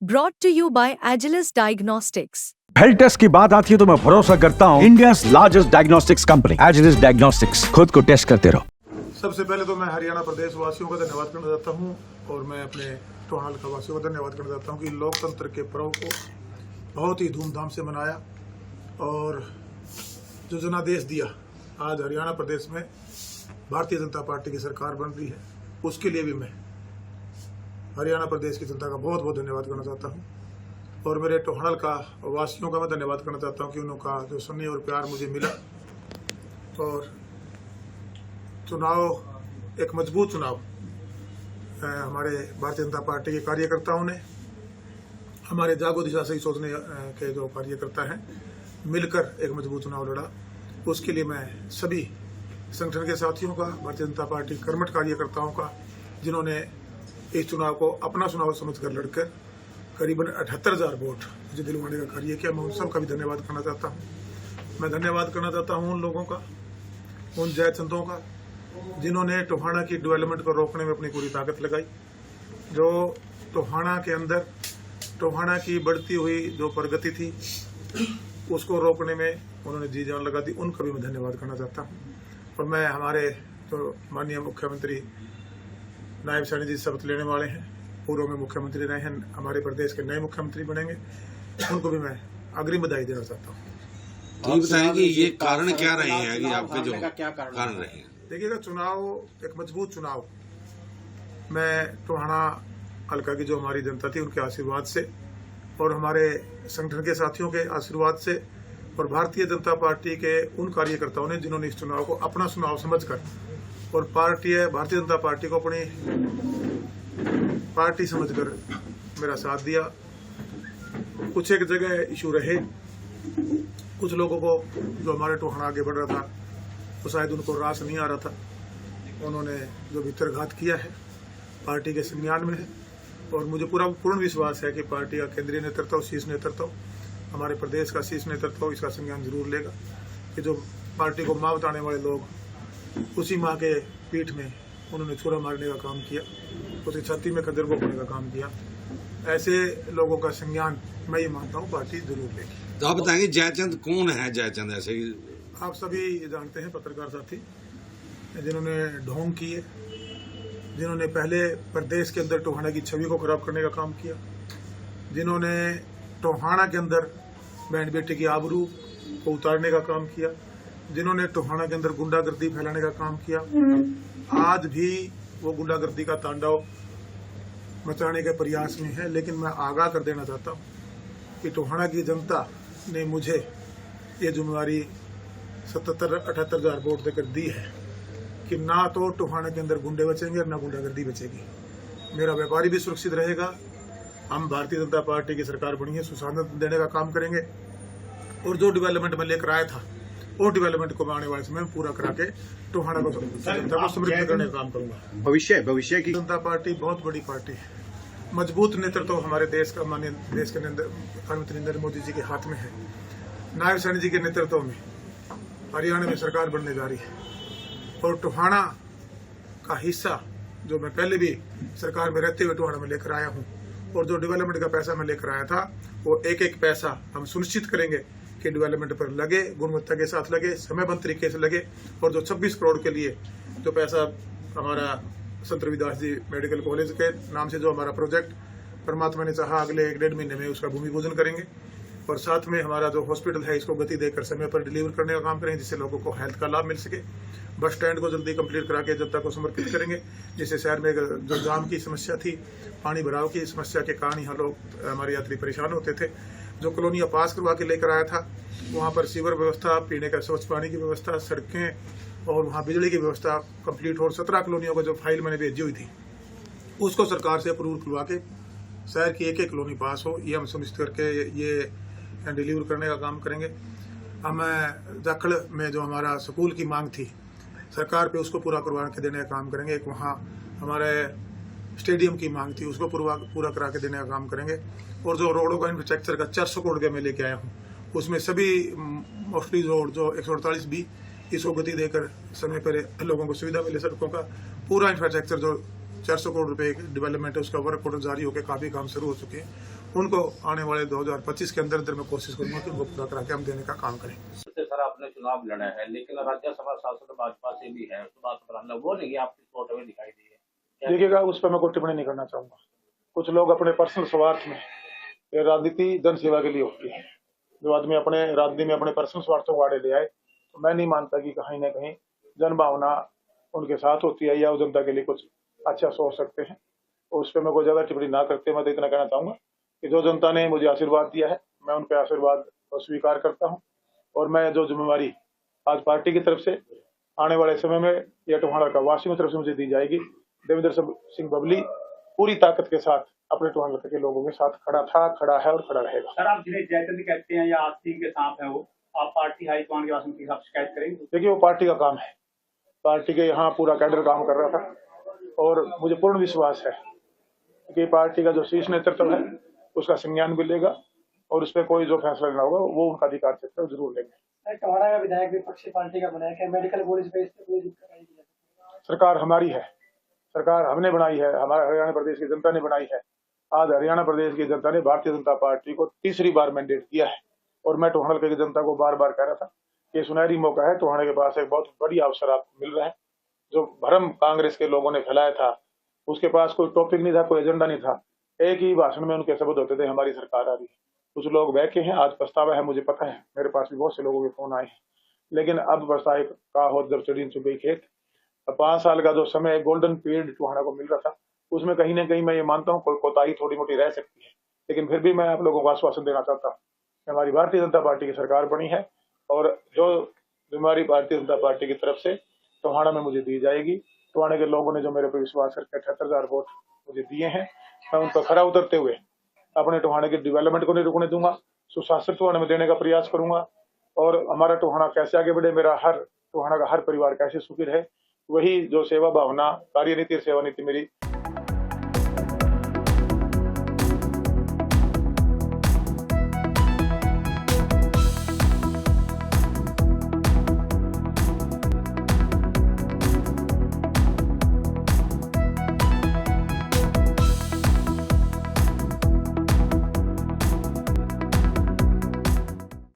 Brought to you by Agilus Diagnostics. Health test की बात आती है तो मैं भरोसा करता हूँ India largest diagnostics company Agilus diagnostics. खुद को टेस्ट करते रहो। सबसे पहले तो मैं हरियाणा प्रदेश वासियों का धन्यवाद करना चाहता हूँ और मैं अपने टोहाल का वासियों का धन्यवाद करना चाहता हूँ कि लोकतंत्र के पर्व को बहुत ही धूमधाम से मनाया और जो जनादेश दिया, आज हरियाणा प्रदेश में भारतीय जनता पार्टी की सरकार बन रही है, उसके लिए भी मैं हरियाणा प्रदेश की जनता का बहुत बहुत धन्यवाद करना चाहता हूँ और मेरे टोहाल का वासियों का मैं धन्यवाद करना चाहता हूँ कि उनका जो स्नेह और प्यार मुझे मिला और चुनाव एक मजबूत चुनाव हमारे भारतीय जनता पार्टी के कार्यकर्ताओं ने, हमारे जागो दिशा से ही सोचने के जो कार्यकर्ता हैं, मिलकर एक मजबूत चुनाव लड़ा। उसके लिए मैं सभी संगठन के साथियों का, भारतीय जनता पार्टी कर्मठ कार्यकर्ताओं का, जिन्होंने इस चुनाव को अपना चुनाव समझकर लड़कर करीबन 78,000 वोट मुझे दिलवाने का कार्य किया, मैं उन सबका भी धन्यवाद करना चाहता हूँ। मैं धन्यवाद करना चाहता हूँ उन लोगों का, उन जयचंदों का, जिन्होंने टोहाना की डेवलपमेंट को रोकने में अपनी पूरी ताकत लगाई, जो टोहाना के अंदर टोहाना की बढ़ती हुई जो प्रगति थी उसको रोकने में उन्होंने जी जान लगा दी, उनका भी मैं धन्यवाद करना चाहता हूँ। और मैं हमारे जो माननीय मुख्यमंत्री नायब सैनी जी शपथ लेने वाले हैं, पूर्व में मुख्यमंत्री रहे हैं, हमारे प्रदेश के नए मुख्यमंत्री बनेंगे, उनको भी मैं अग्रिम बधाई देना चाहता हूँ। आप बताएं कि ये कारण क्या रहे हैं कि आपके जो कारण रहे हैं? देखिएगा, चुनाव एक मजबूत चुनाव, मैं टोहाना हल्का की जो हमारी जनता थी उनके आशीर्वाद से और हमारे संगठन के साथियों के आशीर्वाद से और भारतीय जनता पार्टी के उन कार्यकर्ताओं ने जिन्होंने इस चुनाव को अपना चुनाव समझकर और भारतीय जनता पार्टी को अपनी पार्टी समझकर मेरा साथ दिया। कुछ एक जगह इशू रहे, कुछ लोगों को जो हमारे टोहाना आगे बढ़ रहा था तो शायद उनको रास नहीं आ रहा था, उन्होंने जो भीतरघात किया है पार्टी के संज्ञान में है और मुझे पूर्ण विश्वास है कि पार्टी का केंद्रीय नेतृत्व, शीर्ष नेतृत्व, हमारे प्रदेश का शीर्ष नेतृत्व इसका संज्ञान जरूर लेगा कि जो पार्टी को माँ बताने वाले लोग, उसी माँ के पीठ में उन्होंने छुरा मारने का काम किया, उसकी छाती में खंजर घोंपने का काम किया, ऐसे लोगों का संज्ञान मैं ये मानता हूँ पार्टी जरूर लेगी। तो आप बताएंगे जयचंद कौन है? जयचंद ऐसे ही आप सभी जानते हैं, पत्रकार साथी, जिन्होंने ढोंग किए, जिन्होंने पहले प्रदेश के अंदर टोहाना की छवि को खराब करने का काम किया, जिन्होंने टोहाना के अंदर बहन बेटे की आबरू को उतारने का काम किया, जिन्होंने टोहाना के अंदर गुंडागर्दी फैलाने का काम किया, आज भी वो गुंडागर्दी का तांडव मचाने के प्रयास में है। लेकिन मैं आगाह कर देना चाहता हूँ कि टोहाना की जनता ने मुझे ये जिम्मेवारी 77-78,000 वोट देकर दी है कि ना तो टोहाना के अंदर गुंडे बचेंगे और ना गुंडागर्दी बचेगी। मेरा व्यापारी भी सुरक्षित रहेगा। हम भारतीय जनता पार्टी की सरकार बनी है, सुशासन देने का काम करेंगे और जो डेवलपमेंट मैं लेकर आया था वो डेवलपमेंट को मैं आने वाले समय में पूरा करा के टोहाना को समृद्ध करने का काम करूंगा। भविष्य की जनता पार्टी बहुत बड़ी पार्टी है, मजबूत नेतृत्व हमारे देश का, माननीय देश के प्रधानमंत्री नरेंद्र मोदी जी के हाथ में है। नायब सैनी जी के नेतृत्व में हरियाणा में सरकार बनने जा रही है और टोहाना का हिस्सा जो मैं पहले भी सरकार में रहते हुए टोहाना में लेकर आया हूँ और जो डेवलपमेंट का पैसा मैं लेकर आया था वो एक एक पैसा हम सुनिश्चित करेंगे कि डेवलपमेंट पर लगे, गुणवत्ता के साथ लगे, समयबद्ध तरीके से लगे और जो 26 करोड़ के लिए जो पैसा हमारा संत रविदास जी मेडिकल कॉलेज के नाम से जो हमारा प्रोजेक्ट परमात्मा ने चाहा अगले 1-1.5 महीने में उसका भूमि पूजन करेंगे और साथ में हमारा जो हॉस्पिटल है इसको गति देकर समय पर डिलीवर करने का काम करेंगे, जिससे लोगों को हेल्थ का लाभ मिल सके। बस स्टैंड को जल्दी कंप्लीट करा के जनता को समर्पित करेंगे, जिससे शहर में जो जाम की समस्या थी, पानी भराव की समस्या के कारण यहाँ लोग, हमारे यात्री परेशान होते थे। जो कॉलोनियाँ पास करवा के लेकर आया था वहाँ पर सीवर व्यवस्था, पीने का स्वच्छ पानी की व्यवस्था, सड़कें और वहाँ बिजली की व्यवस्था कंप्लीट हो। 17 कॉलोनियों को जो फाइल मैंने भेजी हुई थी उसको सरकार से अप्रूव करवा के शहर की एक कॉलोनी पास हो, ये हम सुनिश्चित करके ये डिलीवर करने का काम करेंगे। हम जाखड़ में जो हमारा स्कूल की मांग थी सरकार पे, उसको पूरा करवा के देने का काम करेंगे। एक वहाँ हमारे स्टेडियम की मांग थी, उसको पूरा करा के देने का काम करेंगे। और जो रोडों का इंफ्रास्ट्रक्चर का 400 करोड़ रुपये मैं लेके आया हूँ, उसमें सभी मोस्टली रोड जो 148 भी, इसको गति देकर समय पर लोगों को सुविधा मिले। सड़कों का पूरा इंफ्रास्ट्रक्चर जो 400 करोड़ रुपए डेवलपमेंट है उसका वर्क ऑर्डर जारी होकर काफी काम शुरू हो चुके हैं उनको आने वाले 2025 के अंदर मैं कोशिश करूंगा कि उनको पूरा करा के हम देने का काम करें। सर आपने चुनाव लड़ा है, लेकिन राज्यसभा सांसद भाजपा से भी है, सुभाष बराला, वो नहीं आपकी फोटो में दिखाई दी है। देखिएगा, उस पर मैं कोई टिप्पणी नहीं करना चाहूंगा। कुछ लोग अपने पर्सनल स्वार्थ में, ये राजनीति जन सेवा के लिए होती है, जो आदमी अपने राजनीति में अपने पर्सनल स्वार्थों को आड़े ले आए, तो मैं नहीं मानता कि कहीं ना कहीं जन भावना उनके साथ होती है या वो जनता के लिए कुछ अच्छा सोच सकते हैं। तो उस पर मैं कोई ज्यादा टिप्पणी ना करते मैं तो इतना कहना चाहूंगा कि जो जनता ने मुझे आशीर्वाद दिया है, मैं उनके आशीर्वाद को स्वीकार करता हूँ। और मैं जो जिम्मेवारी आज पार्टी की तरफ से आने वाले समय में या टोहाना का वासियों की तरफ से मुझे दी जाएगी, देवेंद्र सिंह बबली पूरी ताकत के साथ अपने टोहाना के लोगों के साथ खड़ा था, खड़ा है और खड़ा रहेगा। सर, आप जिन्हें जयचंद कहते हैं या आस्तीन के सांप हैं, वो आप पार्टी हाईकमान के पास उनकी शिकायत करेंगे? देखिए, वो पार्टी का काम है, पार्टी के यहाँ पूरा कैडर काम कर रहा था और मुझे पूर्ण विश्वास है कि पार्टी का जो शीर्ष नेतृत्व है उसका संज्ञान भी लेगा और उस पर कोई जो फैसला लेना होगा वो उनका अधिकार क्षेत्र है, जरूर लेंगे। टोहाना का विधायक विपक्षी पार्टी का बनाया है, मेडिकल कॉलेज पे इससे कोई दिक्कत आई है? सरकार हमारी है, सरकार हमने बनाई है, हमारे हरियाणा प्रदेश की जनता ने बनाई है। आज हरियाणा प्रदेश की जनता ने भारतीय जनता पार्टी को तीसरी बार मैंडेट दिया है और मैं टोहाना की जनता को बार बार कह रहा था कि सुनहरी मौका है, टोहाना के पास एक बहुत बड़ी अवसर आपको मिल रहा है। जो भ्रम कांग्रेस के लोगों ने फैलाया था, उसके पास कोई टॉपिक नहीं था, कोई एजेंडा नहीं था, एक ही भाषण में उनके शब्द होते थे, हमारी सरकार आ रही है। कुछ लोग बहके हैं, आज पछतावा है, मुझे पता है, मेरे पास भी बहुत से लोगों के फोन आए हैं, लेकिन अब पछताए का हो जब चिड़ी चुग गई खेत। 5 साल का जो समय गोल्डन पीरियड टोहाना को मिल रहा था, उसमें कहीं ना कहीं मैं ये मानता हूँ कोई कोताही थोड़ी मोटी रह सकती है, लेकिन फिर भी मैं आप लोगों को आश्वासन देना चाहता हूँ कि हमारी भारतीय जनता पार्टी की सरकार बनी है और जो जिम्मेवारी भारतीय जनता पार्टी की तरफ से टोहाना में मुझे दी जाएगी, टोहाना के लोगों ने जो मेरे पर विश्वास करके 78,000 वोट मुझे दिए हैं, मैं उन पर खरा उतरते हुए अपने टोहाना के डेवलपमेंट को नहीं रुकने दूंगा, सुशासन टोहाना में देने का प्रयास करूंगा और हमारा टोहाना कैसे आगे बढ़े, मेरा टोहाना का हर परिवार कैसे सुखी रहे, वही जो सेवा भावना, कार्यनीति और सेवा नीति मेरी